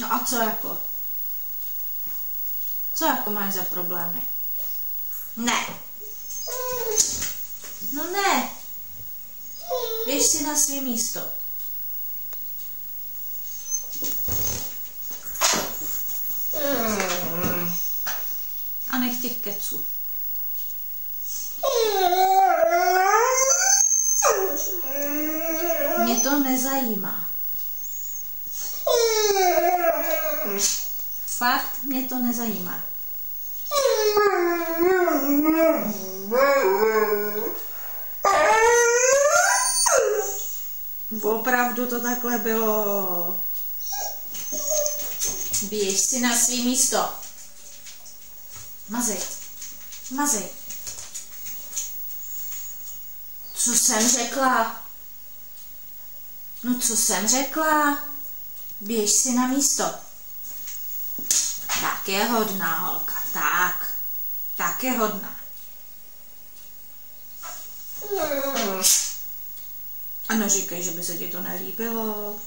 No a co jako? Co jako máš za problémy? Ne. No ne. Běž si na svý místo. A nech těch keců. Mě to nezajímá. Fakt mě to nezajímá. Opravdu to takhle bylo. Běž si na svý místo. Mazej. Mazej. Co jsem řekla? No co jsem řekla? Běž si na místo. Tak je hodná holka. Tak je hodná. A neříkej, že by se ti to nelíbilo.